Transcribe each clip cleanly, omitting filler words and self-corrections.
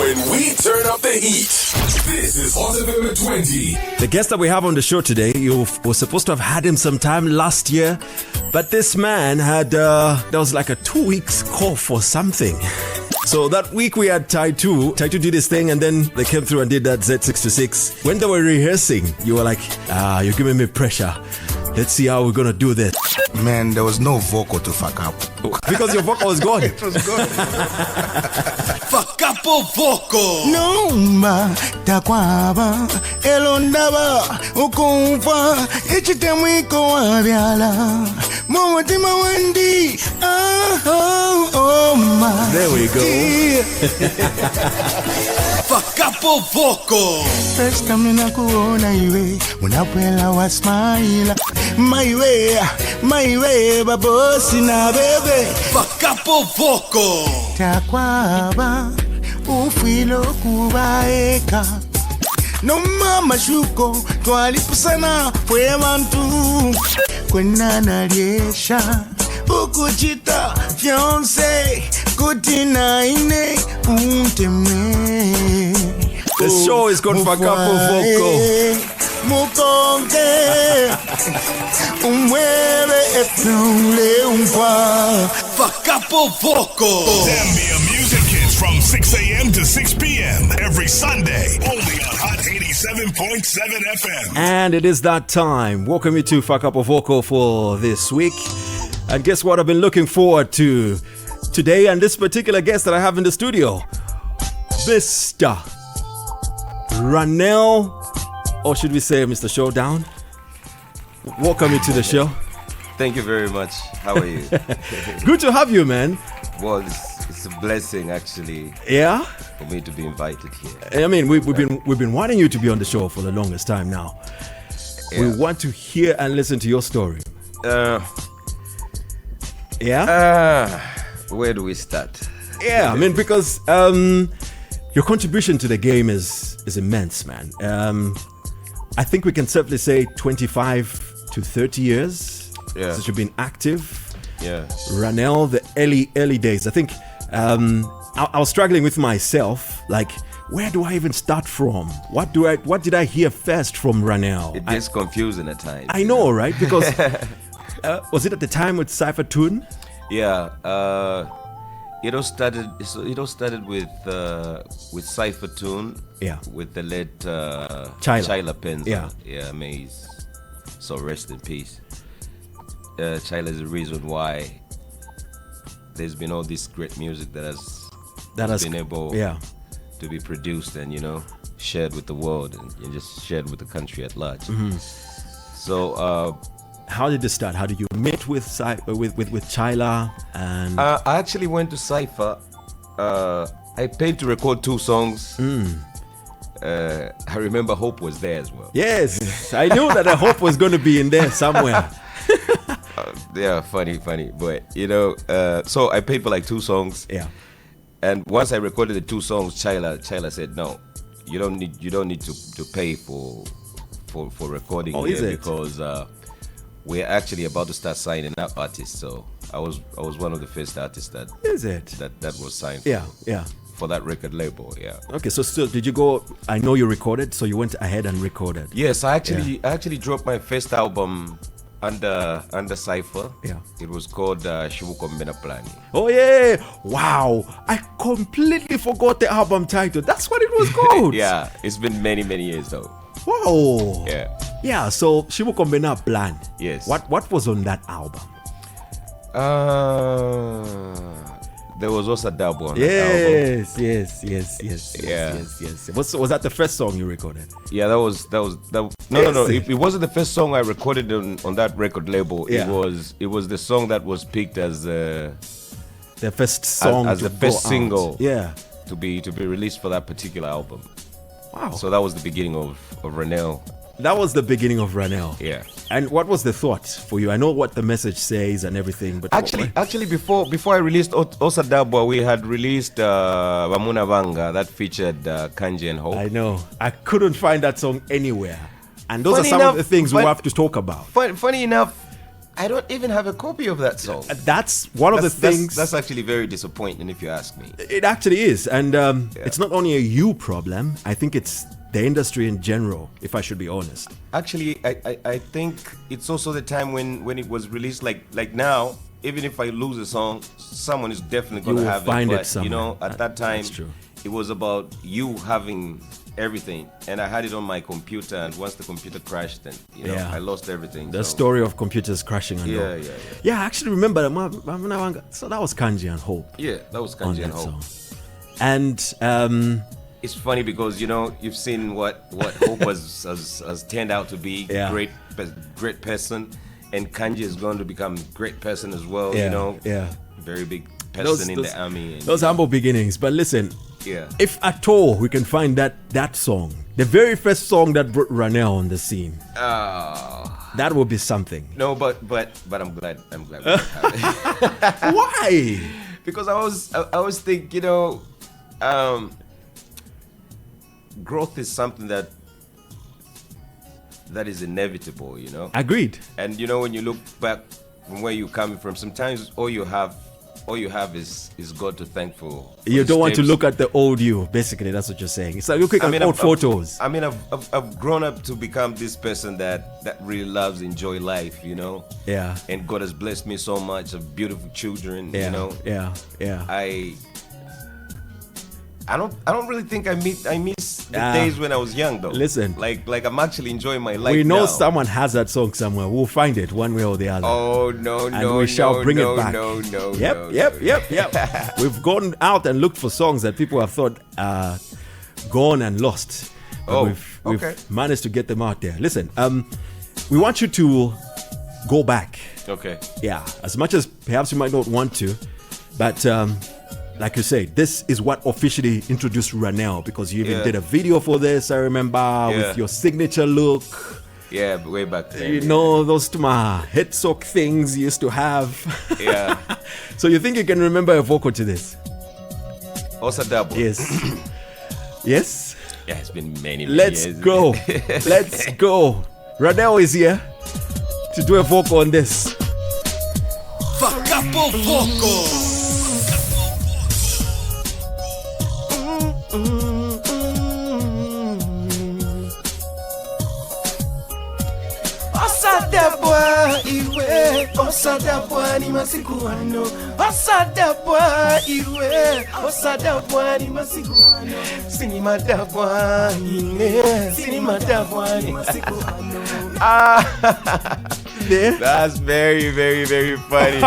when we turn up the heat. This is Hot FM 20. The guest that we have on the show today, you were supposed to have had him sometime last year, but this man had, there was like a 2 weeks cough or something. So that week we had Taito did his thing, and then they came through and did that Z626. When they were rehearsing, you were like, you're giving me pressure. Let's see how we're going to do this. Man, there was no vocal to Fakapo. Because your vocal was gone. It was gone. Fakapo Vocal. Numba takwaba elondaba ukumfa ichitemwiko wabyala mumutima wandi my. There we go. Fakapo Vocal. First time ninakuona iwe unapwela wa smile my way babosi na bebe. Fakapo Vocal. Takwaba ufilo kubaeka no mama shuko twalipusana fwe bantu kwenana liesha ukuchita fiance kutina ine unteme. The show is called Fakapo Vocal. Mukonge umwele efule umpa. Fakapo Vocal. Zambia music hits from 6 a.m. to 6 p.m. every Sunday, only on Hot 87.7 FM. And it is that time. Welcome you to Fakapo Vocal for this week. And guess what I've been looking forward to today, and this particular guest that I have in the studio, Mr. Runell, or should we say Mr. Showdown? Welcome you to the show. Thank you very much. How are you? Good to have you, man. Well, it's a blessing actually. Yeah? For me to be invited here. I mean, we've been wanting you to be on the show for the longest time now. Yeah. We want to hear and listen to your story. Where do we start? Yeah, I mean, because your contribution to the game is immense, man. I think we can safely say 25 to 30 years since you've been active. Yeah. Runell, the early days. I think I was struggling with myself, like, where do I even start from? What did I hear first from Runell? It gets confusing at times. I know, right? Because was it at the time with Cypher Tune? Yeah. It all started with Cypher Tune. Yeah. With the late Chyla Penza. Yeah. May he's so rest in peace. Chyla is the reason why there's been all this great music that has been able to be produced and shared with the world and just shared with the country at large. Mm-hmm. So how did this start? How did you meet with Chyla? And I actually went to Cypher. I paid to record 2 songs. I remember Hope was there as well. Yes, I knew that Hope was going to be in there somewhere. Yeah, funny. But so I paid for like 2 songs. Yeah. And once I recorded the 2 songs, Chyla said, "No, you don't need to pay for recording here because we're actually about to start signing up artists." So I was one of the first artists that was signed. For that record label. Yeah. Okay, so still, did you go? I know you recorded, so you went ahead and recorded. Yes, I actually dropped my first album under Cypher. Yeah. It was called Shibuko Mbena Plani. Oh yeah! Wow, I completely forgot the album title. That's what it was called. Yeah, it's been many years though. Wow. Yeah. Yeah. So Shibuko Mbena Plan. Yes. What was on that album? There was Osadabwa on that album. Yes. Was that the first song you recorded? Yeah, that was no. It wasn't the first song I recorded on that record label. Yeah. It was the song that was picked as the first song as the first single. Yeah. To be released for that particular album. Wow. So that was the beginning of Runell. That was the beginning of Runell. Yeah. And what was the thought for you? I know what the message says and everything, but actually before I released Osadabwa, we had released Vamuna Vanga that featured Kanji and Hope. I know. I couldn't find that song anywhere. And those are some of the things we have to talk about. Funny enough, I don't even have a copy of that song. That's one of the things. That's actually very disappointing, if you ask me. It actually is. And it's not only a you problem. I think it's the industry in general, if I should be honest. Actually, I think it's also the time when it was released. Like now, even if I lose a song, someone is definitely going to have find it. But, somewhere. You know, at that time, that's true. It was about you having everything, and I had it on my computer, and once the computer crashed, then I lost everything. The story of computers crashing. Yeah, I actually remember so that was Kanji and Hope. Yeah, that was Kanji and Hope. And it's funny because you've seen what Hope has turned out to be. Great person, and Kanji is going to become great person as well. Very big person in the army. Those humble beginnings. But listen, if at all we can find that song, the very first song that brought Runell on the scene, that would be something. No, but I'm glad. We have it. Why? Because I was thinking, growth is something that is inevitable. Agreed. And when you look back from where you're coming from, sometimes all you have is God to thank for. You don't want to look at the old you. Basically, that's what you're saying. It's like looking at old photos. I've grown up to become this person that really loves enjoy life. Yeah. And God has blessed me so much of beautiful children. Yeah. I don't really think I miss the days when I was young though. Listen, like I'm actually enjoying my life. We know now. someone has that song somewhere. We'll find it one way or the other. Oh and we shall bring it back. Yep. We've gone out and looked for songs that people have thought gone and lost. But we've managed to get them out there. Listen, we want you to go back. Okay. Yeah, as much as perhaps you might not want to, but like you say, this is what officially introduced Runell, because you even did a video for this, I remember, with your signature look. Yeah, way back then. Those head sock things you used to have. Yeah. So you think you can remember a vocal to this? Osadabwa. Yes. Yes? Yeah, it's been many Let's years. Go. Let's go. Runell is here to do a vocal on this. Fakapo Vocal. Osadabwa iwe, Osadabwa ni masiku ano. Osadabwa iwe, Osadabwa ni masiku ano. Sinimadabwa ine, Sinimadabwa ni masiku ano. That's very, very, very funny.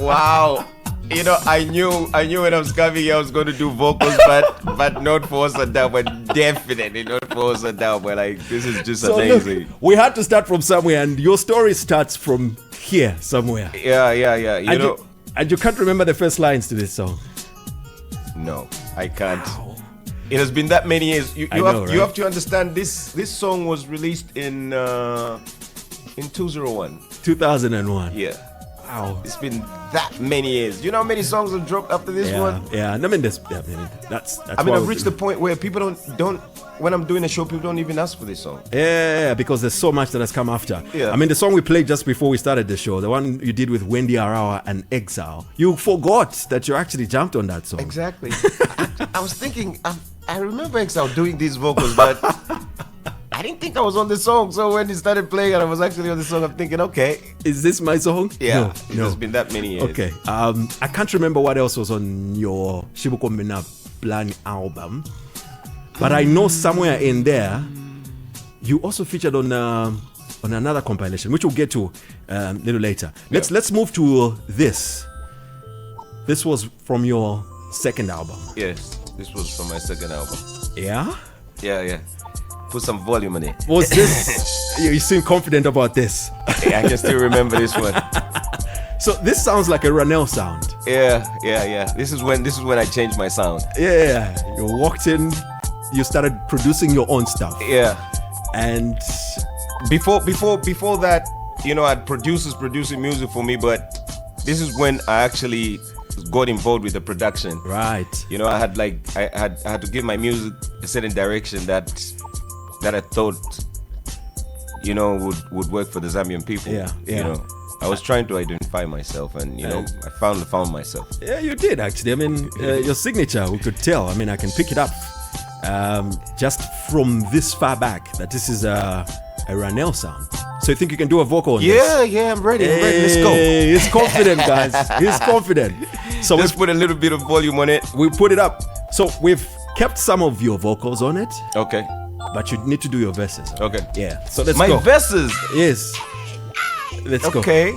Wow. I knew when I was coming here I was going to do vocals, but not for Osadabwa, definitely not for Osadabwa. Like, this is just amazing. Look, we had to start from somewhere, and your story starts from here somewhere. Yeah. And you can't remember the first lines to this song. No, I can't. Wow. It has been that many years. You have to understand this song was released in 201. 2001. Yeah. Wow. It's been that many years. You know how many songs have dropped after this one? Yeah. I mean, that's I've reached the point where people don't when I'm doing a show, people don't even ask for this song. Yeah, because there's so much that has come after. Yeah. I mean, the song we played just before we started the show, the one you did with Wendy Arawa and Exile, you forgot that you actually jumped on that song. Exactly. I was thinking, I remember Exile doing these vocals, but I didn't think I was on the song. So when he started playing and I was actually on the song, I'm thinking, okay, is this my song? Yeah, it has been that many years. Okay. I can't remember what else was on your Shibuko Mena Plan album, but I know somewhere in there you also featured on another compilation, which we'll get to a little later. Let's move to this. This was from your second album. Yes, this was from my second album. Yeah? Yeah. Put some volume on it. Was this? You seem confident about this. Yeah, I can still remember this one. So this sounds like a Runell sound. Yeah. This is when I changed my sound. Yeah. You walked in, you started producing your own stuff. Yeah. And before that, I had producers producing music for me, but this is when I actually got involved with the production. Right. I had to give my music a certain direction that I thought would work for the Zambian people. Yeah. I was trying to identify myself, and I found myself. Yeah, you did actually. I mean, your signature, we could tell. I mean, I can pick it up just from this far back that this is a Runell sound. So you think you can do a vocal on this? Yeah, I'm ready. Let's go. He's confident, guys. He's confident. So let's put a little bit of volume on it. We put it up. So we've kept some of your vocals on it. Okay. But you need to do your verses. Okay. Yeah. So let's go. My verses? Yes. Let's go. Okay.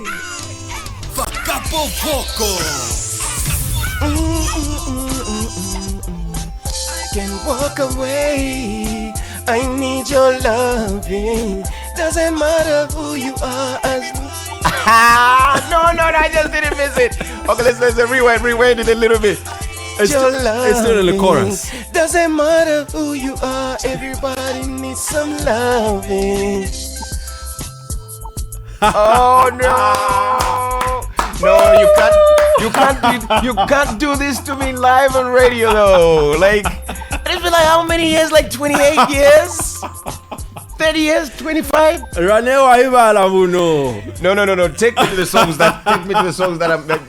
Fakapo Vocal. I can walk away. I need your loving. Doesn't matter who you are. No, I just didn't miss it. Okay, let's rewind it a little bit. It's still in the chorus. Doesn't matter who you are. Everybody needs some loving. Oh no, you can't do this to me live on radio though. Like, it's been like how many years? Like 28 years? 30 years? 25? Runell, No. Take me to the songs that I'm like.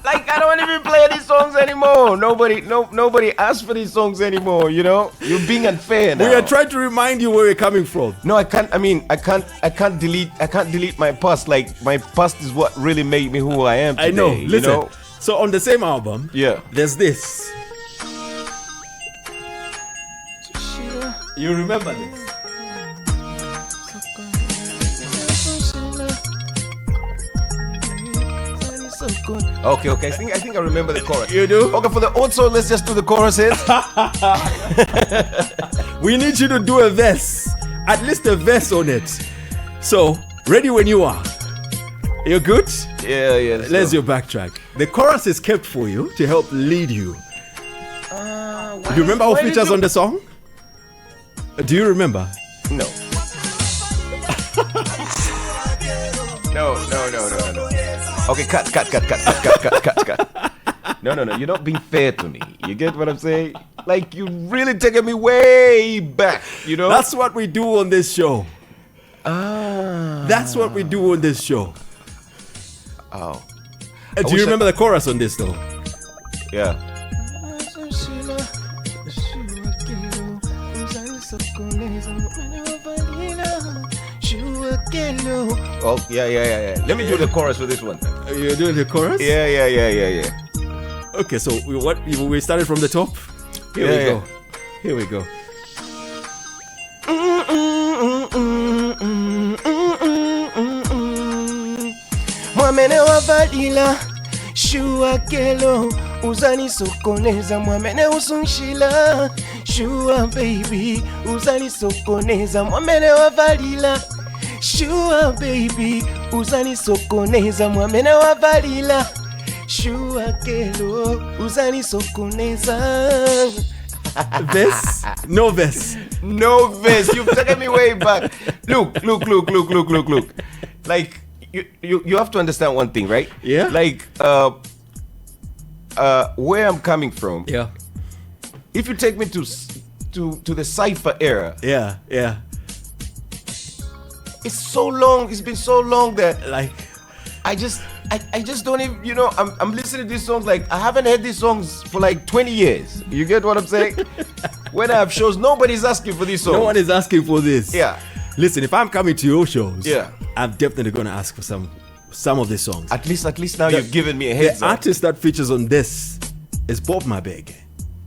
I don't even play these songs anymore. Nobody asks for these songs anymore. You're being unfair now. We are trying to remind you where you're coming from. No, I can't. I mean, I can't delete my past. Like, my past is what really made me who I am today. I know. Listen. So on the same album, there's this. You remember this? Okay. I think I remember the chorus. You do? Okay, for the old song, let's just do the choruses. We need you to do a verse. At least a verse on it. So, ready when you are. You're good? Yeah. Let's your backtrack. The chorus is kept for you to help lead you. Do you remember who features on the song? Do you remember? No. No. Okay, cut. No. You're not being fair to me. You get what I'm saying? Like, you really taking me way back, That's what we do on this show. That's what we do on this show. Oh. Do you remember the chorus on this though? Yeah. Oh, yeah. Let me do the chorus for this one. You're doing the chorus? Yeah. Okay, so we started from the top? Here we go. Mwamene wa valila shua kelo uzani sokoneza mwamene usunshila shua baby uzani sokoneza mwamene wa valila shua baby uzani sokoneza mwamene wa valila shua kelo uzani sokoneza. Verse? No verse. No verse. You've taken me way back. Look. Like, you have to understand one thing, right? Yeah. Like, where I'm coming from. Yeah. If you take me to the cypher era. Yeah. It's so long. It's been so long that like I just don't even, I'm listening to these songs. Like, I haven't heard these songs for like 20 years. You get what I'm saying? When I have shows, nobody's asking for these songs. No one is asking for this. Yeah. Listen, if I'm coming to your shows, yeah, I'm definitely going to ask for some of these songs. At least now you've given me a heads up. The artist that features on this is Bob Mabege.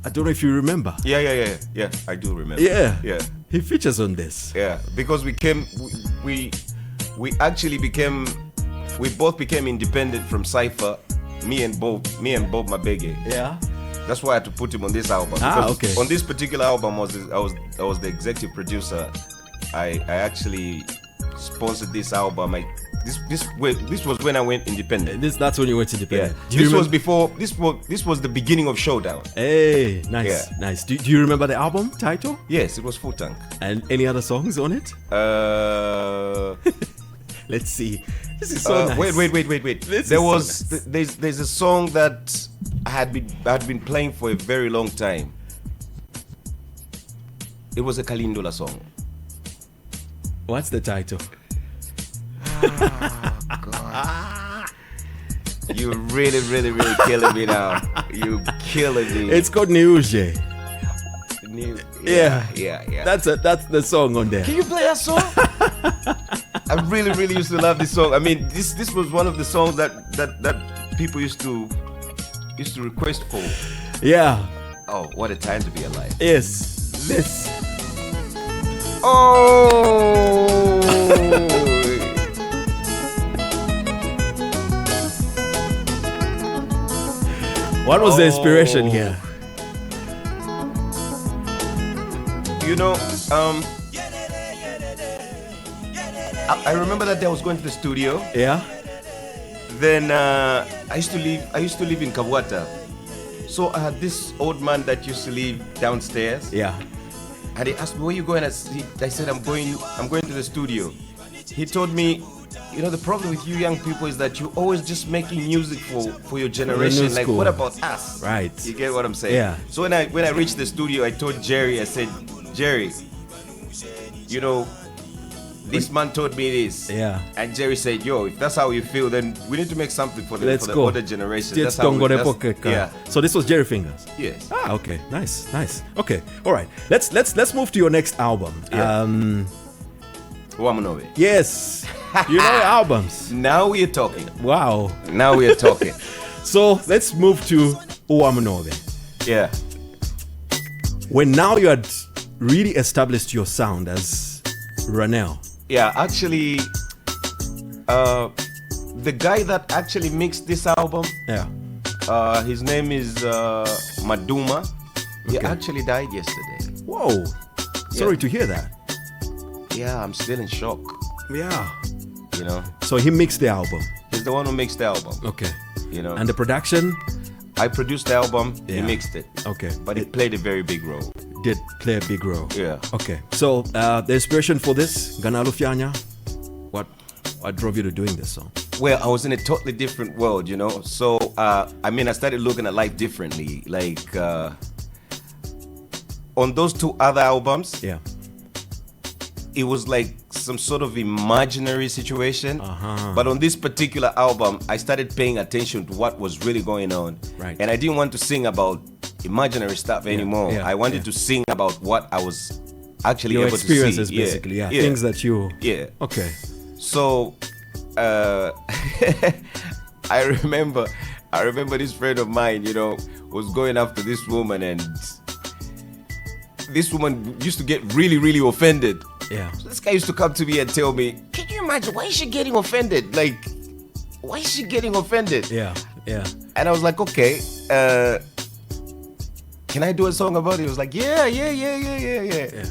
I don't know if you remember. Yeah. I do remember. Yeah. He features on this. Yeah, because we both became independent from Cypher. Me and Bob Mabege. Yeah. That's why I had to put him on this album. Okay. On this particular album, I was the executive producer. I actually sponsored this album. This was when I went independent. That's when you went independent. Yeah. This was the beginning of Showdown. Hey, nice, nice. Do you remember the album title? Yes, it was Full Tank. And any other songs on it? Let's see. This is so nice. Wait. There's a song that I had been playing for a very long time. It was a Kalindola song. What's the title? God. You really killing me now. You killing me. It's called Niuje. Yeah. That's the song on there. Can you play that song? I really used to love this song. I mean, this was one of the songs that people used to request for. Yeah. Oh, what a time to be alive. Yes. This. Oh. What was the inspiration here? You know, I remember that day I was going to the studio. Yeah. Then I used to live in Kabwata. So I had this old man that used to live downstairs. Yeah. And he asked me, where you going? I said, I'm going to the studio. He told me, you know, the problem with you young people is that you're always just making music for your generation. Like, what about us? Right. You get what I'm saying? Yeah. So when I reached the studio, I told Jerry, I said, Jerry, you know, this man told me this. Yeah. And Jerry said, yo, if that's how you feel, then we need to make something for the older generation. Yeah. So this was Jerry Fingers. Yes. Ah, okay. Nice. Okay. All right. Let's move to your next album. Yeah. Yes. You know your albums. Now we are talking. Wow. Now we are talking. So let's move to Uwamunove. Yeah. When now you had really established your sound as Runell. Yeah, actually, the guy that actually mixed this album, Yeah. His name is Maduma. He Okay. actually died yesterday. Whoa. Sorry to hear that. Yeah, I'm still in shock. Yeah. You know, So he mixed the album. he's the one who mixed the album. Okay. You know, And the production I produced the album. He Yeah. mixed it. Okay. But it played a very big role. did play a big role. Yeah. Okay. So the inspiration for this, Ganalo Fianya, what drove you to doing this song? Well, I was in a totally different world, you know. So I started looking at life differently. Like on those two other albums, Yeah. it was like some sort of imaginary situation. Uh-huh. But on this particular album, I started paying attention to what was really going on. Right. And I didn't want to sing about imaginary stuff anymore. yeah, I wanted to sing about what I was actually Your able experiences, to see. basically. Yeah. Things that you. Yeah. Okay. So I remember this friend of mine, you know, was going after this woman, and this woman used to get really, really offended. Yeah. So this guy used to come to me and tell me, can you imagine, why is she getting offended? Like, why is she getting offended? Yeah. Yeah. And I was like, okay, can I do a song about it? He was like, yeah.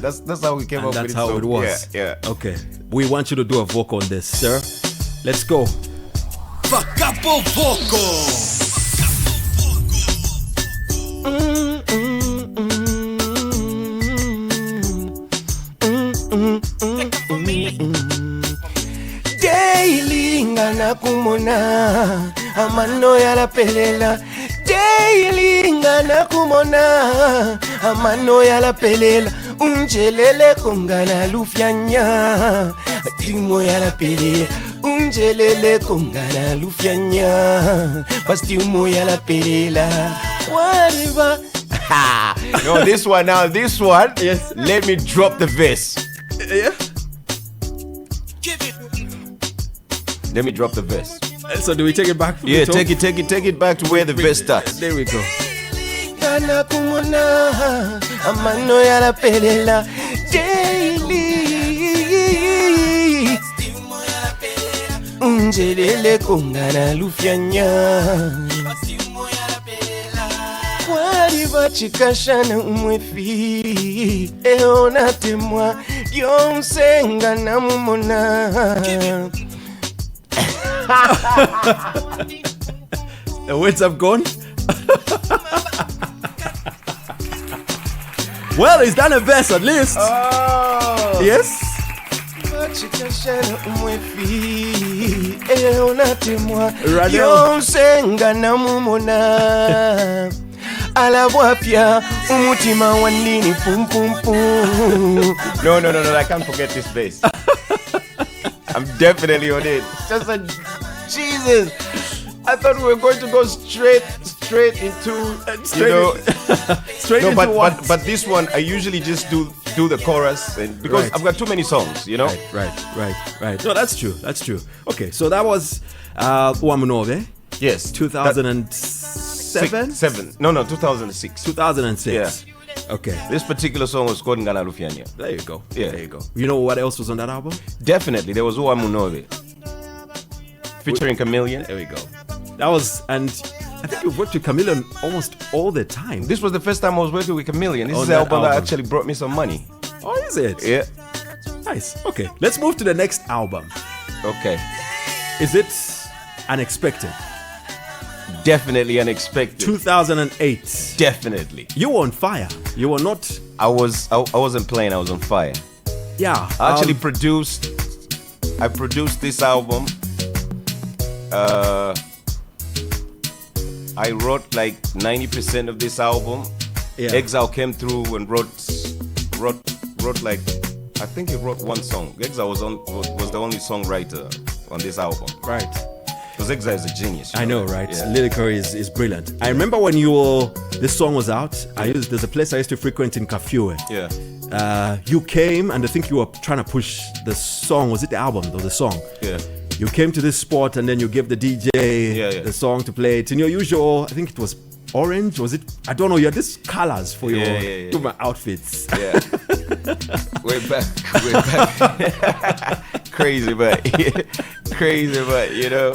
That's how we came up with it. That's how it was. Yeah. Okay. We want you to do a vocal on this, sir. Let's go. Fakapo Vocal. Daily ngana kumona amano yala pelela. Daily ngana kumona amano yala pelela. Unjelele kongana lufyanya timo yala pelela. Unjelele kongana lufyanya pastimo yala pelela. Wariba. No, this one. Yes. Let me drop the verse. Yeah. Let me drop the verse. So do we take it back? From Yeah, the top? take it back to where the verse starts. There we go. Ngana kumona amano yala pelela. Daily unjelele kongana lufyanya kwari bachikashana umwefi eona temwa yonsenga namumona. The words have gone. Well, he's done a verse at least. Oh. Yes. Bachikashana umwefi eona temwa Runell. yonsenga namumona. Alabwapya umutima wanini pum pum pum. No, I can't forget this verse. I'm definitely on it. Just like, Jesus. I thought we were going to go straight into, straight into what? But this one, I usually just do the chorus, and because I've got too many songs, Right. No, that's true. Okay, so that was Wamunove. Yes. 2007? 2006. 2006. Yeah. Okay. This particular song was called Ngana Lufianya. There you go. Yeah. There you go. You know what else was on that album? Definitely. There was Wamunove. Featuring Chameleon. There we go. That was, and I think you worked with Chameleon almost all the time. This was the first time I was working with Chameleon. This is the album that actually brought me some money. Oh, is it? Yeah. Nice. Okay. Let's move to the next album. Okay. Is it Unexpected? Definitely Unexpected. 2008. Definitely. You were on fire. You were not. I wasn't playing. I was on fire. Yeah. I actually produced this album. I wrote like 90% of this album. Yeah. Exile came through and wrote like, I think he wrote one song. Exile was the only songwriter on this album. Right. Because Exile is a genius. I know, right? Yeah. Lyrically is brilliant. I remember when this song was out. There's a place I used to frequent in Kafue. Yeah. You came, and I think you were trying to push the song. Was it the album or the song? Yeah. You came to this spot, and then you gave the DJ the song to play it in your usual. I think it was orange. Was it? I don't know. You had these colors for your my outfits. Yeah. Way back. Crazy, but you know.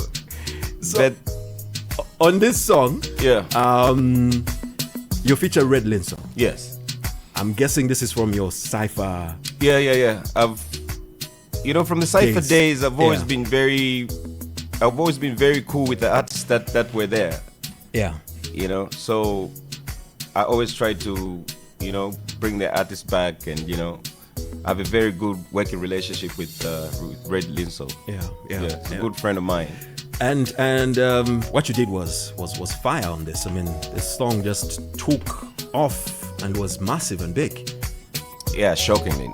So, on this song, you feature Red Linso. Yes. I'm guessing this is from your cypher. Yeah. From the cypher days, I've always been very cool with the artists that were there. Yeah. So I always try to, bring the artists back, and I have a very good working relationship with Red Linso. Yeah. He's a good friend of mine. And what you did was fire on this. I mean, this song just took off and was massive and big. Yeah, shockingly.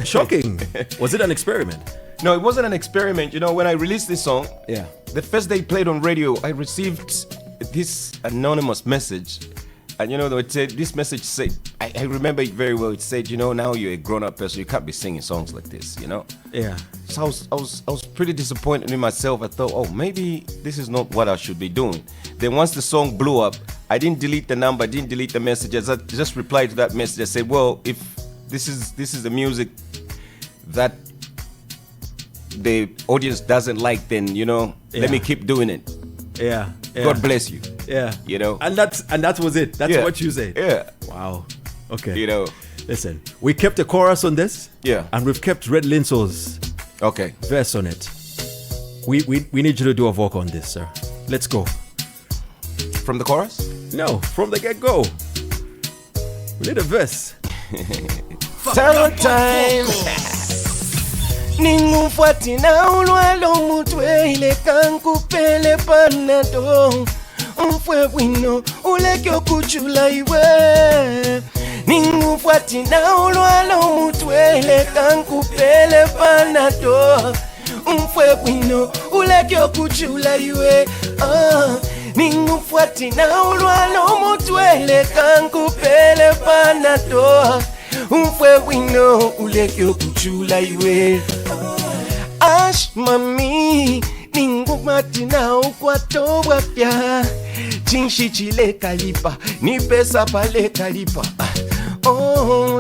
Shocking. Was it an experiment? No, it wasn't an experiment. When I released this song, the first day it played on radio, I received this anonymous message. And it said, this message said, I remember it very well. It said, now you're a grown-up person, you can't be singing songs like this, Yeah. So I was pretty disappointed in myself. I thought, maybe this is not what I should be doing. Then once the song blew up, I didn't delete the number, I didn't delete the messages. I just replied to that message. I said, well, if this is the music that the audience doesn't like, then let me keep doing it. Yeah. God bless you. Yeah. And that was it. That's what you said. Yeah. Wow. Okay. Listen, we kept a chorus on this. Yeah. And we've kept Red Linso's verse on it. We need you to do a vocal on this, sir. Let's go. From the chorus? No, from the get-go. We need a verse. Time Ningufuati na ulwalo mutwe ile kankupele Panado Mfwe wino ulekyo kuchula iwe Ningufuati na ulwalo mutwe ile kankupele Panado Mfwe wino ulekyo kuchula iwe Ningufuati na ulwalo mutwe ile kankupele Panado Umfwe wino ulekyo kuchula iwe Ash mami Ningumati na ukwato wapya Chinshi chile kalipa Ni pesa pale kalipa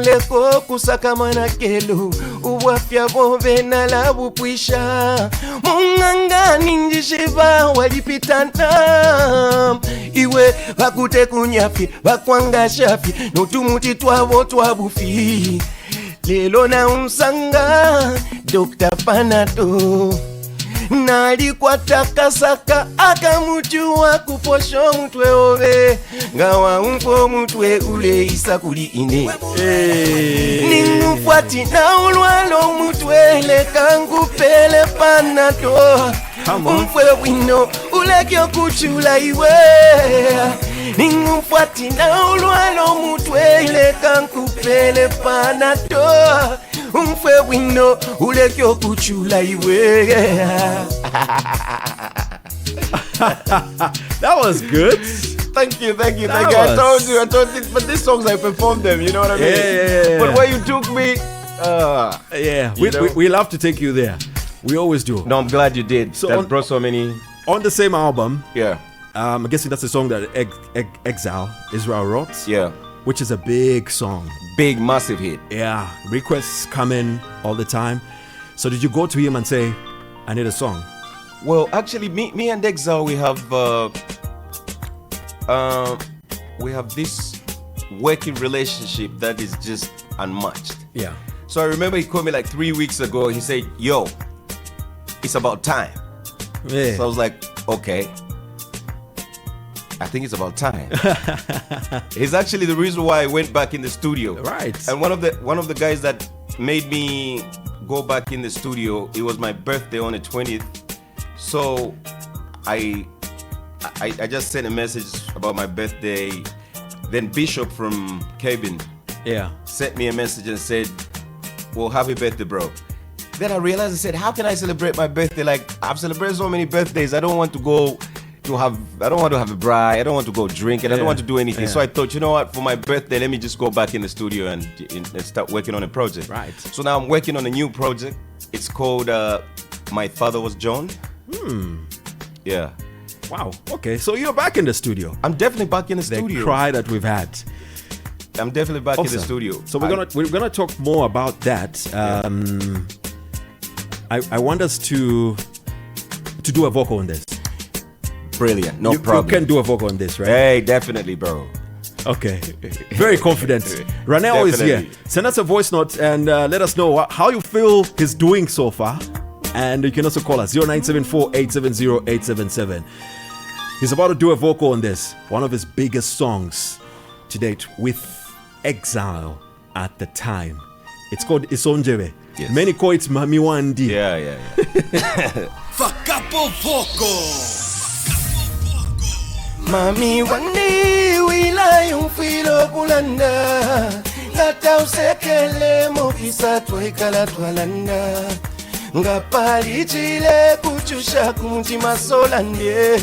Leko kusaka manakelu Uwafya bobe na labu puisha Munganga ninjishiva walipitana Iwe bakute kunyafi Bakwanga shafi Notumuti twabo twabufi Lelo na umsanga Dr. Panado Nali kwa takasaka Akamujua kuposho mutwe ove Ngawa umfo mutwe ule isakuli ine Ningufuati na ulwalo mutwe Lekangu pele Panado Umfwe wino ulekyo kuchula iwe Ningufuati na ulwalo mutwe Lekangu pele Panado Umfe wino ulekyo kuchula iwe. That was good. Thank you. I told you, but these songs I performed them, you know what I mean? Yeah. But where you took me, we love to take you there. We always do. No, I'm glad you did. So that brought so many. On the same album, I'm guessing that's the song that Exile Israel wrote. Yeah. Which is a big song. Big, massive hit. Yeah. Requests come in all the time. So did you go to him and say, I need a song? Well, actually, me and Exile, we have this working relationship that is just unmatched. Yeah. So I remember he called me like 3 weeks ago. He said, yo, it's about time. Yeah. So I was like, okay. I think it's about time. It's actually the reason why I went back in the studio. Right. And one of the guys that made me go back in the studio, it was my birthday on the 20th. So I just sent a message about my birthday. Then Bishop from Kevin sent me a message and said, well, happy birthday, bro. Then I realized, I said, how can I celebrate my birthday? Like, I've celebrated so many birthdays. I don't want to have a bride. I don't want to go drink, and I don't want to do anything. So I thought, you know what? For my birthday, let me just go back in the studio and start working on a project. Right. So now I'm working on a new project. It's called My Father Was John. Yeah. Wow. Okay. So you're back in the studio. I'm definitely back in the studio. The cry that we've had. I'm definitely back in the studio. So we're gonna talk more about that. I want us to do a vocal on this. Brilliant. No problem. You can do a vocal on this, right? Hey, definitely, bro. Okay. Very confident. Runell is here. Send us a voice note and let us know how you feel he's doing so far. And you can also call us 0974-870-877. He's about to do a vocal on this, one of his biggest songs to date, with Exile at the time. It's called Isonjebe. Yes. Many call it Mami Wandi. Yeah. Fakapo Vocal. Mami Wandi wila yumfilo bulanda. Ngata usekele mofisa tuikala tualanda. Ngapali chile kuchusha kumutima solande.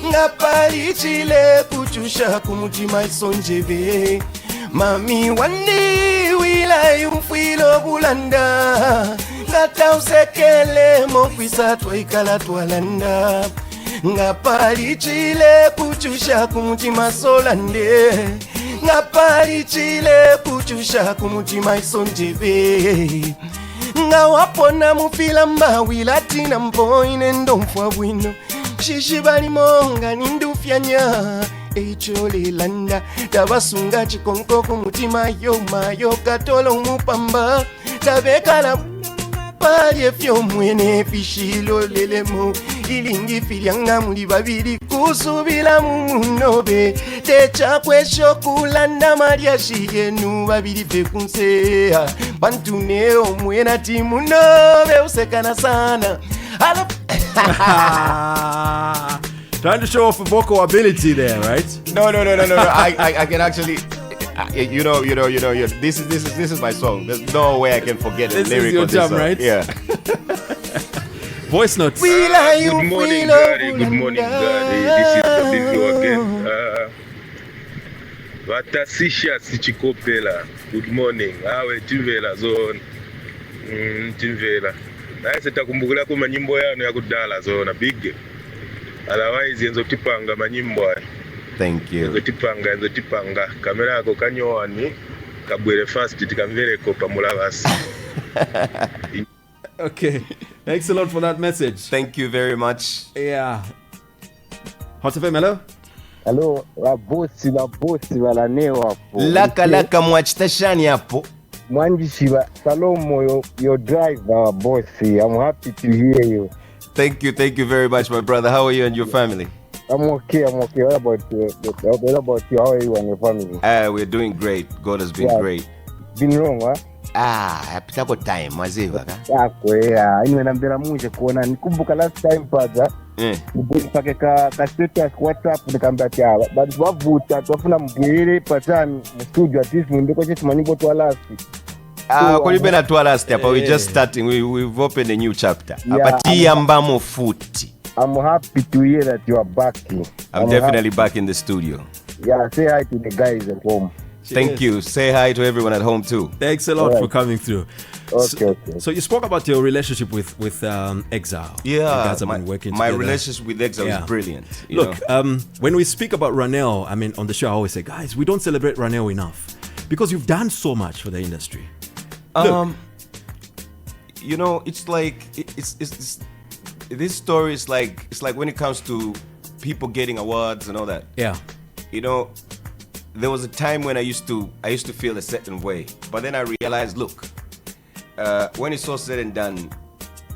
Ngapali chile kuchusha kumutima isonjebe. Mami Wandi wila yumfilo bulanda. Ngata usekele mofisa tuikala tualanda. Ngapali chile kuchusha kumutima solande. Ngapali chile kuchusha kumutima isonjebe. Nga wapona mufila mawila tina mpoine ndomfwa bwino. Shishi bali monga nindufyanya echole landa. Tabasunga chikonko kumutima yo katolo mupamba. Tabekala pali efyo mwene fishilo lelemo. Ilingi filianga muli babili kusubila mumunobe. Techa kwesho kulanda maria shiyenu babili fekunsea. Bantuneo mwena timunobe usekana sana. Trying to show off a vocal ability there, right? No. I can actually, you know. This is my song. There's no way I can forget the lyric your of this jam, song. right? Yeah. Voice notes. Good morning, Gary. This is Fabrizio again. Vatasisha Sichikopela. Good morning. Awe Timvela zone. Timvela. Naise takumbukula ku manyimbo yanu ya kudala zona big. Otherwise yenzo tipanga manyimbo. Thank you. Yenzo tipanga. Kamera yako kanyowani kabwere fast tikamvereko pamulavasi. Okay. Thanks a lot for that message. Thank you very much. Yeah. Hot FM, hello? Hello, la bosi wala neo hapo. Laka mwachitashani hapo. Mwanjishiba, Salomo, your driver, bossy. I'm happy to hear you. Thank you very much, my brother. How are you and your family? I'm okay. What about you? How are you and your family? We're doing great. God has been great. Been wrong, huh? Apitako time, maziva ka? Yeah. Anyway, nambira muje kuona. Nikumbuka last time paza. Nipake ka status WhatsApp nikambia tia. But wavuta, tuwafuna mbwiri patani studio at least mwindiko chetu manyimbo tuwa last. kulibena tu last step. We're just starting. We've opened a new chapter. Apatiyambamo futi. I'm happy to hear that you are back. I'm definitely back in the studio. Yeah, say hi to the guys at home. Thank you. Say hi to everyone at home too. Thanks a lot for coming through. Okay. So you spoke about your relationship with Exile. Yeah, you guys have been working together. My relationship with Exile is brilliant. Look, when we speak about Runell, I mean, on the show, I always say, guys, we don't celebrate Runell enough because you've done so much for the industry. Look, you know, it's like it's this story is like it's like when it comes to people getting awards and all that. Yeah. You know, there was a time when I used to feel a certain way, but then I realized, look, when it's all said and done,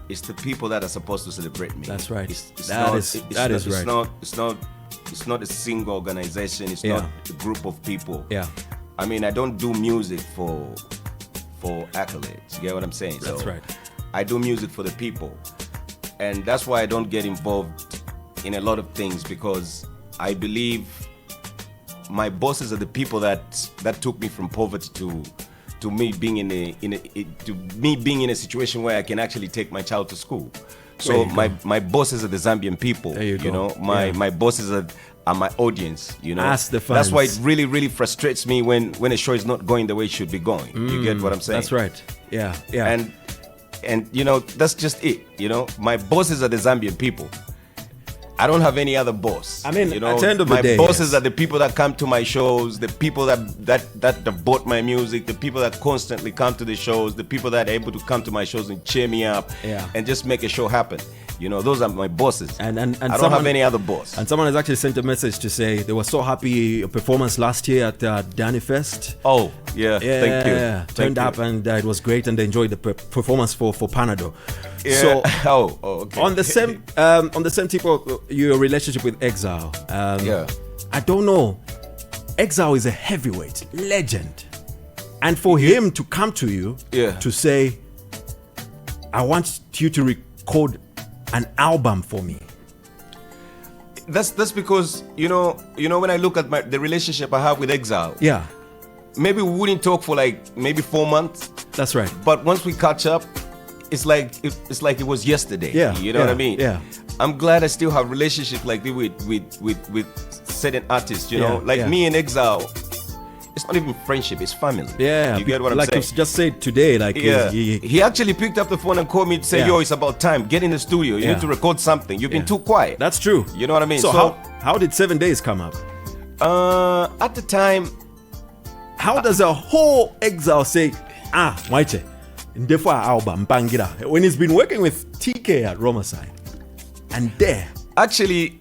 it's the people that are supposed to celebrate me. That's right. It's not a single organization. It's not a group of people. Yeah. I mean, I don't do music for accolades. You get what I'm saying? That's right. I do music for the people, and that's why I don't get involved in a lot of things, because I believe my bosses are the people that took me from poverty to me being in a situation where I can actually take my child to school. So my bosses are the Zambian people. There you go. Know, my bosses are my audience. You know, ask the fans. That's why it really frustrates me when a show is not going the way it should be going. You get what I'm saying? That's right. Yeah. And you know, that's just it. You know, my bosses are the Zambian people. I don't have any other boss. I mean, you know, at the end of the day, my bosses are the people that come to my shows, the people that bought my music, the people that constantly come to the shows, the people that are able to come to my shows and cheer me up and just make a show happen. You know, those are my bosses. And I don't have any other boss. And someone has actually sent a message to say they were so happy your performance last year at Danny Fest. Oh, yeah. Thank you. Turned up and it was great, and they enjoyed the performance for Panado. Yeah. So, okay. On the same tip of your relationship with Exile. I don't know. Exile is a heavyweight legend, and for him to come to you to say, "I want you to record an album for me." That's because you know when I look at the relationship I have with Exile. Yeah. Maybe we wouldn't talk for like maybe 4 months. That's right. But once we catch up, it's like it was yesterday. Yeah. You know what I mean? Yeah. I'm glad I still have relationship like this with certain artists. You know, like me and Exile. It's not even friendship, it's family. Yeah. You get what I'm saying? Like you just said today, like he actually picked up the phone and called me to say, yo, it's about time. Get in the studio. You need to record something. You've been too quiet. That's true. You know what I mean? So how did 7 Days come up? At the time, how does a whole Exile say, Waiche, Ndefa album, Bangira, when he's been working with TK at Romaside? And there. Actually,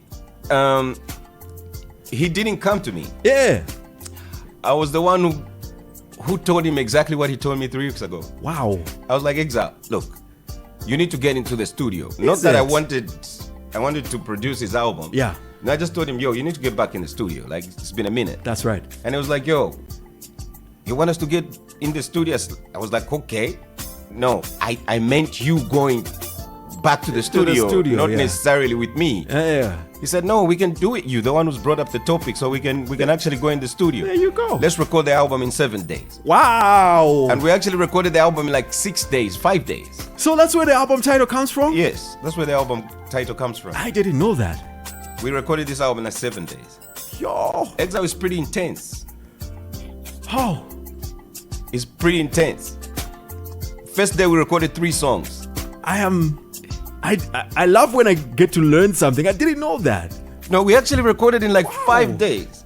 he didn't come to me. Yeah. I was the one who told him exactly what he told me 3 weeks ago. Wow. I was like, Exile, look, you need to get into the studio. Not that I wanted to produce his album. Yeah. And I just told him, yo, you need to get back in the studio. Like, it's been a minute. That's right. And it was like, yo, you want us to get in the studio? I was like, okay. No, I meant you going back to the studio, not necessarily with me. Yeah. He said, no, we can do it. You, the one who's brought up the topic, so we can actually go in the studio. There you go. Let's record the album in 7 days. Wow. And we actually recorded the album in like 6 days, 5 days. So that's where the album title comes from? Yes, that's where the album title comes from. I didn't know that. We recorded this album in 7 days. Yo. Exile is pretty intense. How? It's pretty intense. First day we recorded 3 songs. I love when I get to learn something. I didn't know that. No, we actually recorded in like 5 days.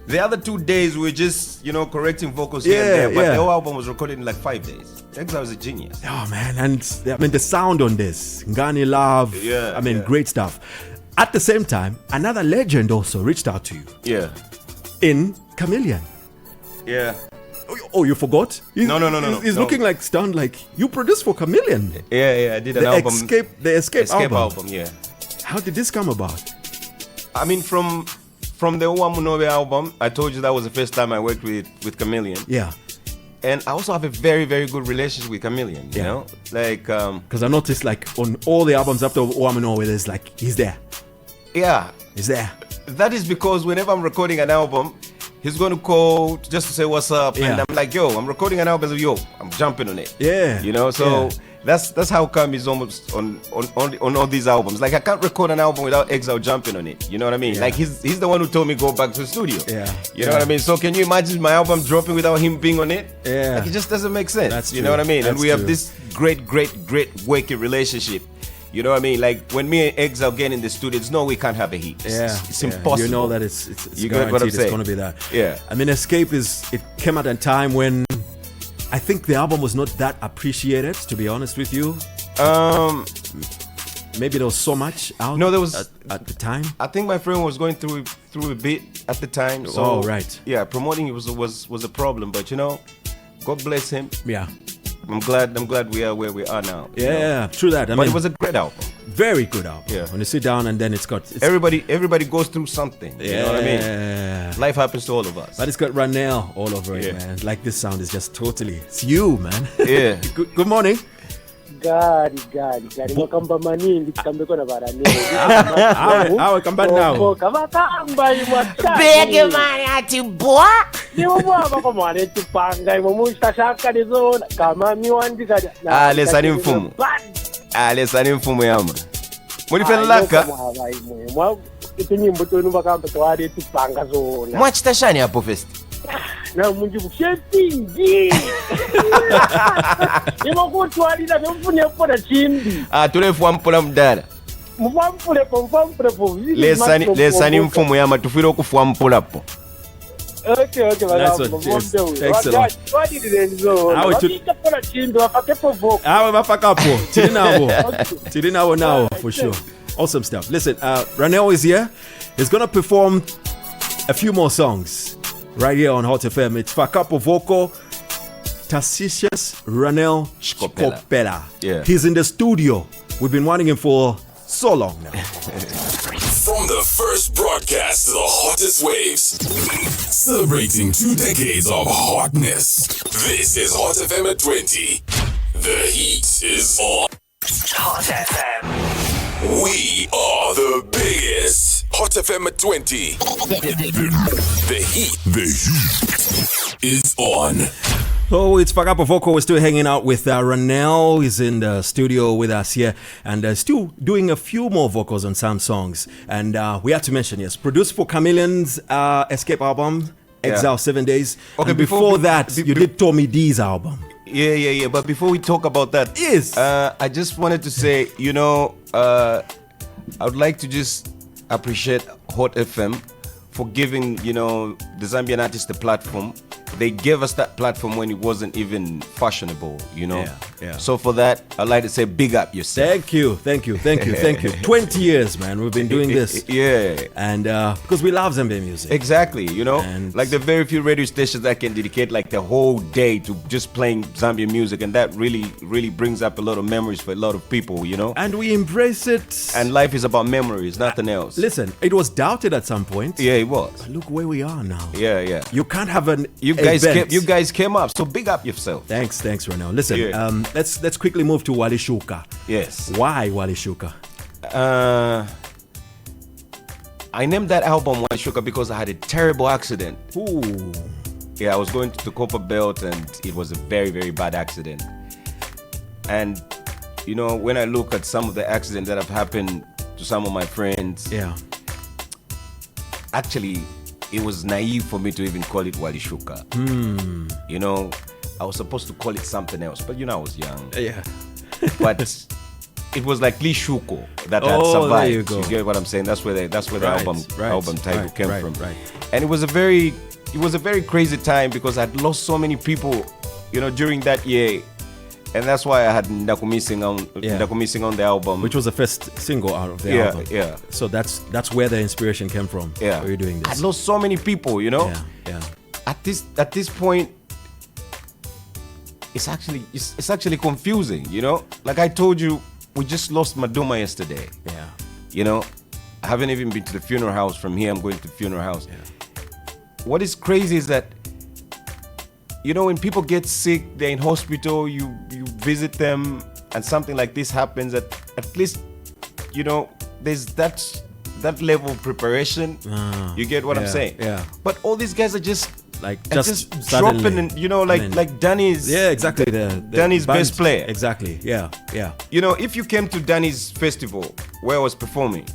The other 2 days we were just, correcting vocals here and there. But the whole album was recorded in like 5 days. Exile was a genius. Oh man, and I mean the sound on this, Ngani Love. Yeah. Great stuff. At the same time, another legend also reached out to you. Yeah. In Chameleon. Yeah. Oh, you forgot? No. He's looking like stunned, like you produced for Chameleon. Yeah, I did an album. The Escape album. Yeah. How did this come about? I mean, from the Owamunobe album, I told you that was the first time I worked with Chameleon. Yeah. And I also have a very, very good relationship with Chameleon, you know? Like, because I noticed like on all the albums after Owamunobe, there's like, he's there. Yeah. He's there. That is because whenever I'm recording an album, He's going to call just to say what's up, and I'm like, yo, I'm recording an album. Yo, I'm jumping on it. Yeah, you know. So that's how come he's almost on all these albums. Like I can't record an album without Exile jumping on it. You know what I mean? Yeah. Like he's the one who told me go back to the studio. Yeah, you know what I mean. So can you imagine my album dropping without him being on it? Yeah, like it just doesn't make sense. That's you know what I mean? That's and we have this great working relationship. You know what I mean? Like when me and Exile get in the studio, there's no way we can't have a heat. It's impossible. You know that it's you guaranteed what I'm it's saying? going to be that. Yeah. I mean, Escape it came at a time when I think the album was not that appreciated, to be honest with you. Maybe there was so much out. No, there was at the time. I think my friend was going through a bit at the time. So right. Yeah, promoting it was a problem, but you know, God bless him. Yeah. I'm glad we are where we are now. Yeah, true that. But it was a great album. Very good album. Yeah. When you sit down and then it's everybody goes through something. Yeah. You know what I mean? Life happens to all of us. But it's got Runell all over it, man. Like this sound is just totally, it's you, man. Yeah. Good morning. Gari makamba manini tikambeko na baranele awe kamba nawo kabakamba bege mani ati boa niwo baba kwa mwana tipanga imo mushashaka nizona kama miwandika lesani mfumo yamba muri felaka mwa itinyimbo tonu bakamba twari tipanga zona mwachitashani hapo fest na munji kushetingi nimo kutwalira nemfune pona chimbi tulefu ampola mdala mfampule po lesani mfumo yama tufire okufu ampola po. Okay, excellent. What did it do? Fakapo. Tirinabo now, for sure. Awesome stuff. Listen, Runell is here. He's going to perform a few more songs right here on Hot FM. It's Fakapo Vocal, Tarsicius Runell Chikopela. Yeah. He's in the studio. We've been wanting him for so long now. From the first broadcast to the hottest waves, celebrating 2 decades of hotness. This is Hot FM at 20. The heat is on. Hot FM. We are the biggest. Hot FM at 20. The heat is on. Oh, it's Fakapo Vocal. We're still hanging out with Runell. He's in the studio with us here and still doing a few more vocals on some songs. And we have to mention, yes, produced for Chameleon's Escape album, Exile 7 Days. Okay, and before that, you did Tommy D's album. Yeah. But before we talk about that, yes, I just wanted to say, you know, I would like to just appreciate Hot FM for giving, you know, the Zambian artists the platform. They gave us that platform when it wasn't even fashionable, you know. Yeah. So for that, I'd like to say big up yourself. Thank you. 20 years, man. We've been doing this. Yeah. And because we love Zambian music. Exactly, you know. And like the very few radio stations that can dedicate like the whole day to just playing Zambian music, and that really brings up a lot of memories for a lot of people, you know. And we embrace it. And life is about memories, nothing else. Listen, it was doubted at some point. Yeah, it was. But look where we are now. Yeah. You can't have an you guys came up, so big up yourself. Thanks, Runell. Listen, let's quickly move to Wally Shuka. Yes. Why Wally Shuka? I named that album Wally Shuka because I had a terrible accident. Ooh. Yeah, I was going to the Copper Belt and it was a very, very bad accident. And you know, when I look at some of the accidents that have happened to some of my friends, actually it was naive for me to even call it Wally Shuka. You know, I was supposed to call it something else, but you know, I was young. Yeah. But it was like Lee Shuko that had survived. There you go. You get what I'm saying? That's where the album title came from. Right. And it was a very crazy time because I'd lost so many people, you know, during that year. And that's why I had Ndakumi sing on the album, which was the first single out of the album. Yeah. So that's where the inspiration came from. Yeah. For you doing this. I lost so many people, you know. Yeah. At this point, it's actually confusing, you know. Like I told you, we just lost Maduma yesterday. Yeah. You know, I haven't even been to the funeral house. From here, I'm going to the funeral house. Yeah. What is crazy is that, you know, when people get sick, they're in hospital, you visit them, and something like this happens, at least, you know, there's that that level of preparation. You get what I'm saying? Yeah. But all these guys are just just dropping, and like Danny's. Yeah, exactly. Danny's band, best player. Exactly. Yeah. If you came to Danny's festival where I was performing,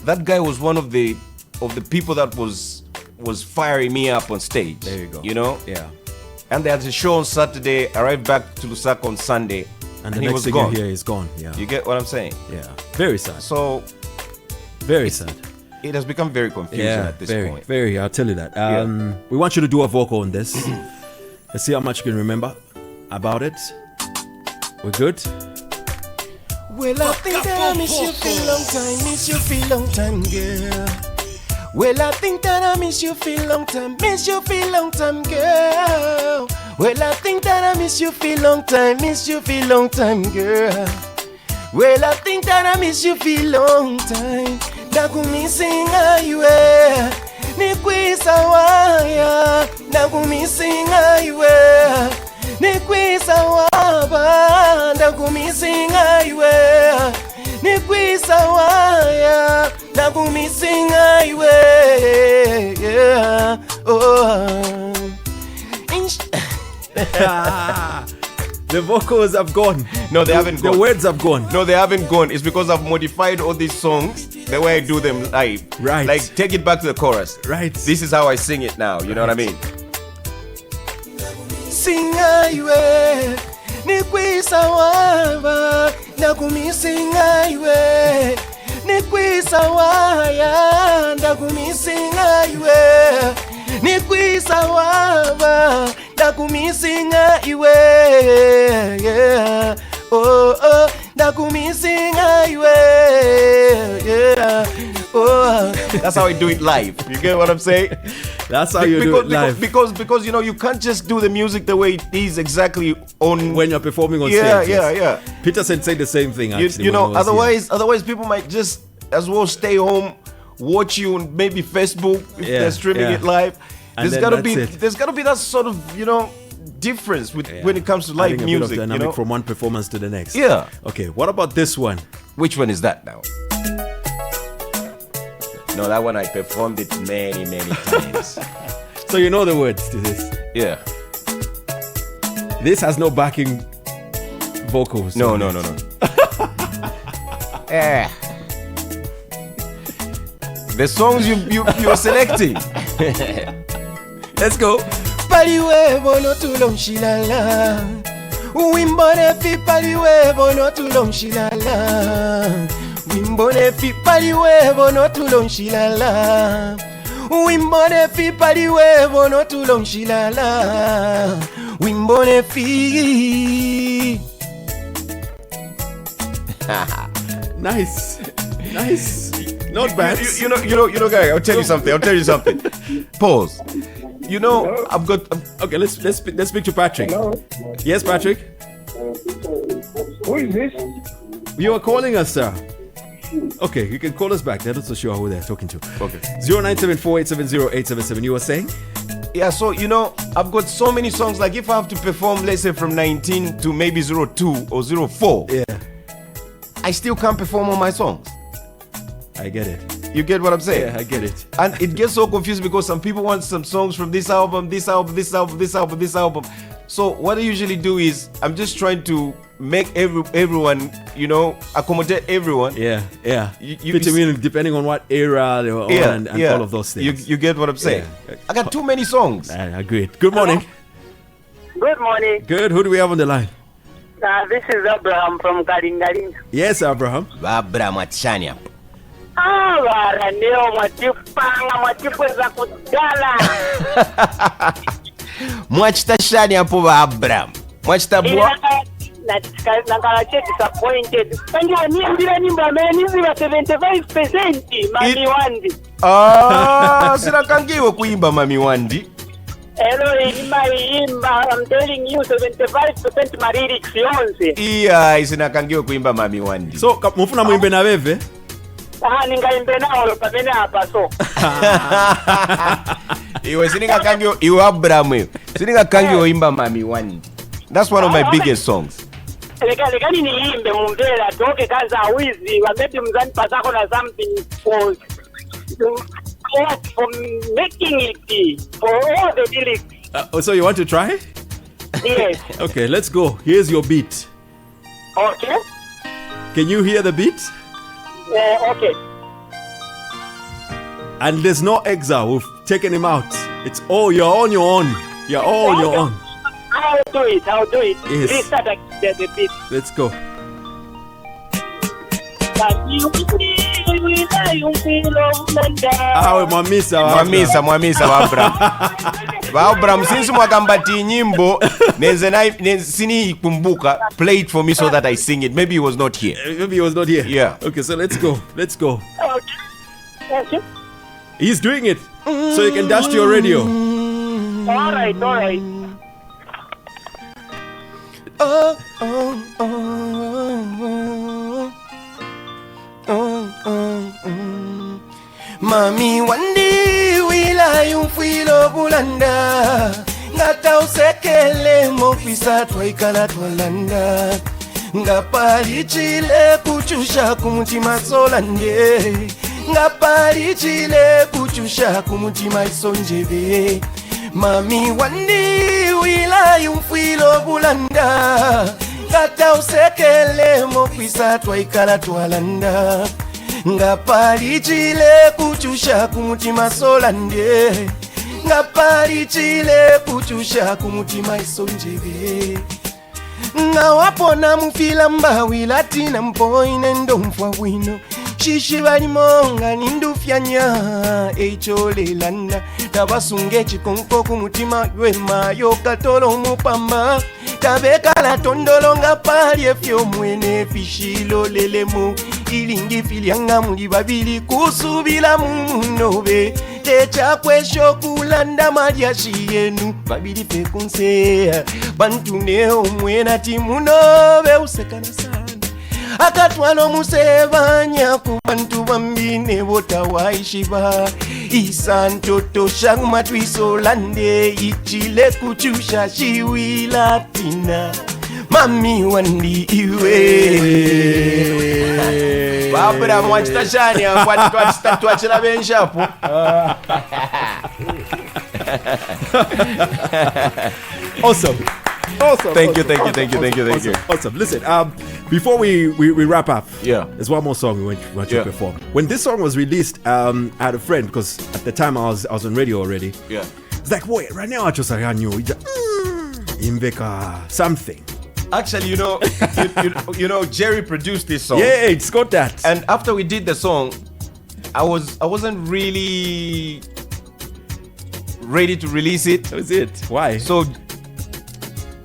that guy was one of the people that was firing me up on stage. There you go. Yeah. And they had a show on Saturday. Arrived back to Lusaka on Sunday, and the he next was thing gone. you hear, he's gone. Yeah. You get what I'm saying? Yeah. Very sad. So, very sad. It has become very confusing at this point. Very. I'll tell you that. We want you to do a vocal on this. Let's see how much you can remember about it. We're good. Well, I think that I miss you for a long time, girl. Well, I think that I miss you for a long time, girl. Well, I think that I miss you for a long time, girl. Well, I think that I miss you for a long time. Nakumisinga iwe, nikwisa waya. Nakumisinga iwe, nikwisa waba. Nakumisinga iwe, nikwisa waya. Nakumisinga iwe, yeah. The vocals have gone. No, they haven't gone. The words have gone. No, they haven't gone. It's because I've modified all these songs the way I do them live. Right. Like, take it back to the chorus. Right. This is how I sing it now. You know what I mean? Singa iwe, nikwisa waba. Nakumisinga iwe, nikwisa waya. Nakumisinga iwe, nikwisa waba. Nakumisinga iwe, yeah. Nakumisinga iwe, yeah. That's how I do it live. You get what I'm saying? That's how you do it live. Because you can't just do the music the way it is exactly on when you're performing on stage. Yeah. Peterson said the same thing actually. Otherwise people might just as well stay home, watch you on maybe Facebook if they're streaming it live. There's gotta be that sort of difference when it comes to live music. Music, bit of dynamic from one performance to the next. Yeah. Okay. What about this one? Which one is that now? No, that one I performed it many times. So you know the words to this? Yeah. This has no backing vocals. No. The songs you're selecting. Let's go. Paliwe no tulom shilala. Wimbone fi paliwe no tulom shilala. Wimbone fi paliwe no tulom shilala. Wimbone fi paliwe no tulom shilala. Wimbone fi. Nice. Not bad. You know, Gary. I'll tell you something. Pause. I've got. Okay, let's speak to Patrick. Hello? Yes, Patrick. Who is this? You are calling us, sir. Okay, you can call us back. They're not so sure who they're talking to. Okay. 0974-870-877. You were saying? Yeah, so I've got so many songs. Like if I have to perform, let's say from 19 to maybe 02 or 04. Yeah. I still can't perform all my songs. I get it. You get what I'm saying? Yeah, I get it. And it gets so confused because some people want some songs from this album. So what I usually do is I'm just trying to make everyone, accommodate everyone. Yeah. Fit them in depending on what era they were on and all of those things. You get what I'm saying? Yeah. I got too many songs. I agree. Good morning. Good morning. Good. Who do we have on the line? This is Abraham from Garingarin. Yes, Abraham. Abraham Achania. Runell mwachipweza kudala. Mwachitashani hapo wa Abraham. Mwachitabwa. Nakala disappointed. Kanjua nimbira nyimba ameniziwa 75% Mami Wandi. Sinakangiwe kuimba Mami Wandi. Hello, imba. I'm telling you 75% my lyrics yonse. Iya, sinakangiwe kuimba Mami Wandi. So, mufuna muimbe na wewe? Ningaimbe nao pamene hapa so. Iwe sinakangiwe iwe Abraham. Sinakangiwe imba Mami Wandi. That's one of my biggest songs. Lekani niimbe mumvela toke kaza wizi wabeti mzani pasako na something for making it for all the lyrics. So you want to try? Yes. Okay, let's go. Here's your beat. Okay. Can you hear the beat? Okay. And there's no exile. We've taken him out. It's all you're on your own. You're all on your own. I'll do it. Yes. Please start the beat. Let's go. Mwamisa Wabram since mwakambati nyimbo sini ikumbuka. Play it for me so that I sing it. Maybe he was not here. Yeah. Okay, so let's go. Okay. He's doing it. So you can dash to your radio. All right. Mami wandi wila yumfilo bulanda ngata usekele mofisa twaikala twalanda ngapali chile kuchusha kumutima solande ngapali chile kuchusha kumutima isonjebe mami wandi wila yumfilo bulanda ngata usekele mofisa twaikala twalanda ngapali chile kuchusha kumutima solande ngapali chile kuchusha kumutima isonjebe ngawapona mufila mbawi latina mpoine ndomfwa wino shishi balimonga nindufyanya echolelanda tabasunge chikonko kumutima ywemayo katolo mupamba tabekala tondolo ngapali efyo mwene fishilo lelemu ilingi filianga muli babili kusubila munobe techa kwesho kulanda malyashi yenu babili fekunse bantune omwena timunobe usekana sana akatwalo musebanya ku bantu bambine botawaishiba isantoto shaguma twisolande ichile kuchusha shiwilatina mami wandi iwe babra mwachitashani twachira benshapo. Awesome. Thank you. Awesome. Listen, before we wrap up, yeah, there's one more song we want to perform. When this song was released, I had a friend, because at the time I was on radio already. Yeah. It's like, wait, Runell Imbeka something. Actually, you know, Jerry produced this song. Yeah, it's got that. And after we did the song, I wasn't really ready to release it. That was it. Why? So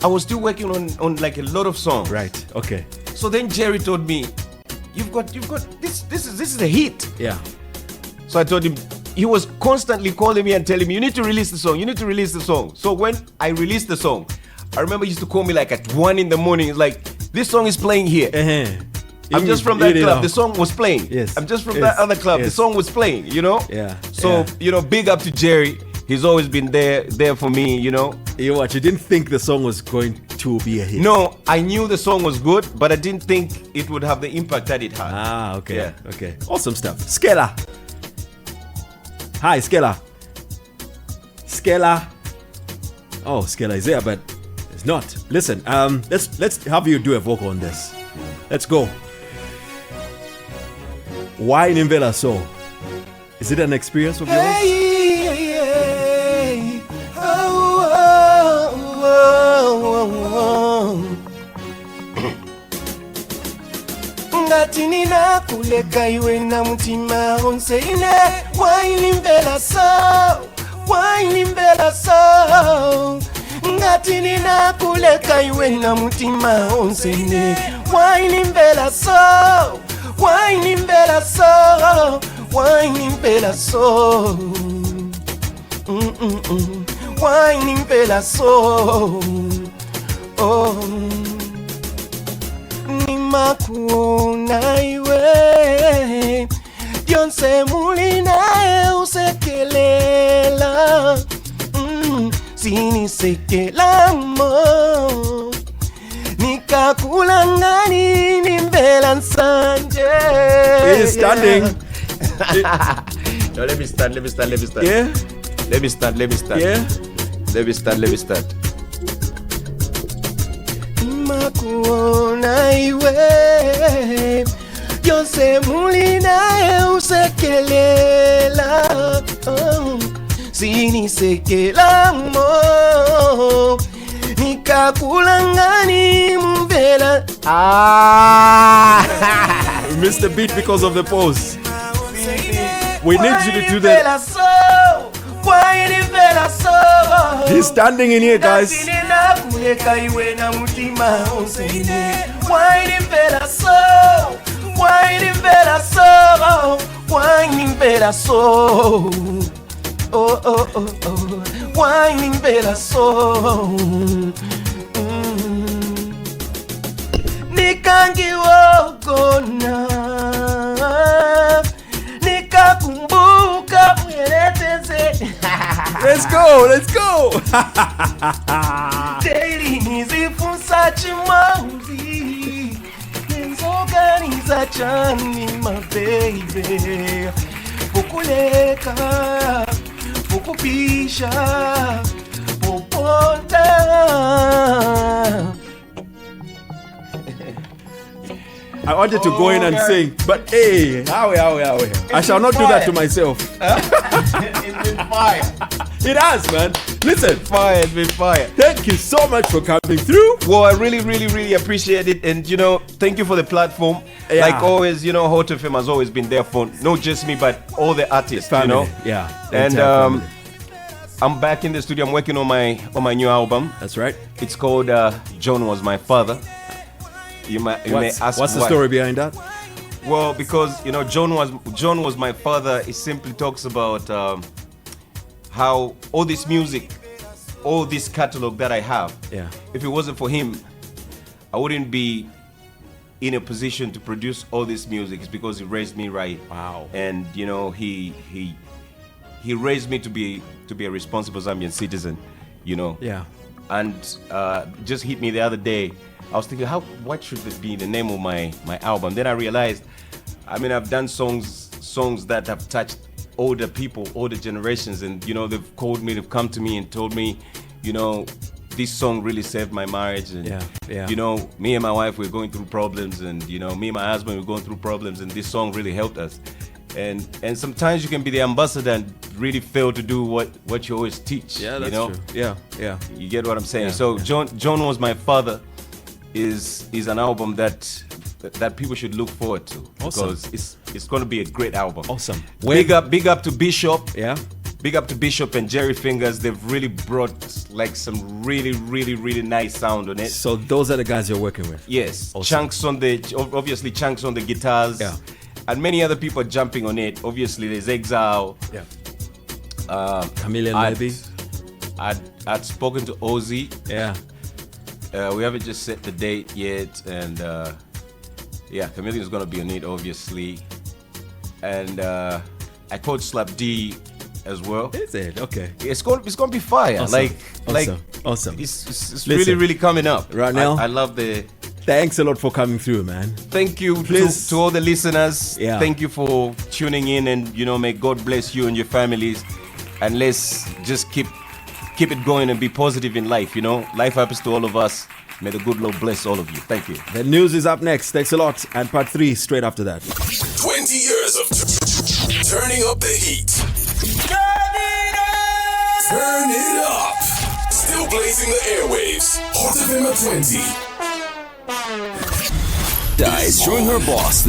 I was still working on like a lot of songs. Right. Okay. So then Jerry told me, you've got this is a hit. Yeah. So I told him, he was constantly calling me and telling me, you need to release the song. So when I released the song, I remember he used to call me like at 1 a.m. It's like, this song is playing here. I'm just from that club. The song was playing. Yes. I'm just from that other club. The song was playing, Yeah. So, big up to Jerry. He's always been there for me, You didn't think the song was going to be a hit? No, I knew the song was good, but I didn't think it would have the impact that it had. Ah, okay. Yeah. Okay. Awesome stuff. Skella. Hi, Skella. Oh, Skella is there, but it's not. Listen, let's have you do a vocal on this. Let's go. Why Nimvela so? Is it an experience of yours? Ngati nina kuleka iwe na mutima onseine wainimbela so ngati nina kuleka iwe na mutima onseine wainimbela so wainimbela so oh nimakuona iwe Dionse mulinae usekelela sini sekela mo nika Nikakulangani nimbela nsanje. He's standing. No, let me start. Yeah. Let me start. Yeah. Let me start. Makuona iwe Yose mulina usekelela Sini sekela mo Nikakulangani mbela. We missed the beat because of the pause. We need you to do that. He's standing in here, guys. Let's go. Daily nizifunza chimauzi Nenzoganiza chani my baby Pukuleka Pukupisha Puponta. I wanted to go in and sing, but hey, how. I shall not do that to myself. It's been fire. It has, man. Listen, It's been fire. thank you so much for coming through. Well, I really appreciate it, and thank you for the platform. Yeah. Like always, Hot FM has always been there for not just me but all the artists. Family, yeah. And Family. I'm back in the studio. I'm working on my new album. That's right. It's called John Was My Father. You may ask what's the why. story behind that? Well, because John was my father. It simply talks about how all this music, all this catalog that I have, Yeah. if it wasn't for him, I wouldn't be in a position to produce all this music. It's because he raised me right. Wow. And he raised me to be a responsible Zambian citizen. Yeah. And just hit me the other day. I was thinking, what should it be the name of my album? Then I realized, I've done songs that have touched older people, older generations, and they've called me, they've come to me and told me, this song really saved my marriage, and me and my wife were going through problems, and me and my husband were going through problems, and this song really helped us. And sometimes you can be the ambassador and really fail to do what you always teach. Yeah, that's true. Yeah. You get what I'm saying? Yeah, So John Was My Father is an album that people should look forward to. Awesome. Because it's going to be a great album. Awesome. Big up to Bishop. Yeah. Big up to Bishop and Jerry Fingers. They've really brought like some really nice sound on it. So those are the guys you're working with. Yes. Awesome. Chunks on the guitars. Yeah. And many other people jumping on it. Obviously, there's Exile. Yeah. Chameleon maybe. I'd spoken to Ozzy. Yeah. We haven't just set the date yet, and Chameleon is gonna be on it, obviously. And I called Slap D as well. Is it? Okay. It's gonna be fire. Awesome. Like awesome. It's Listen, really coming up. Runell, I love the. Thanks a lot for coming through, man. Thank you Please. to all the listeners. Yeah. Thank you for tuning in, and may God bless you and your families. And let's just keep it going and be positive in life. Life happens to all of us. May the good Lord bless all of you. Thank you. The news is up next. Thanks a lot. And part 3 straight after that. 20 years of turning up the heat. Turn it up. Still blazing the airwaves. Hot FM at 20. Is showing her boss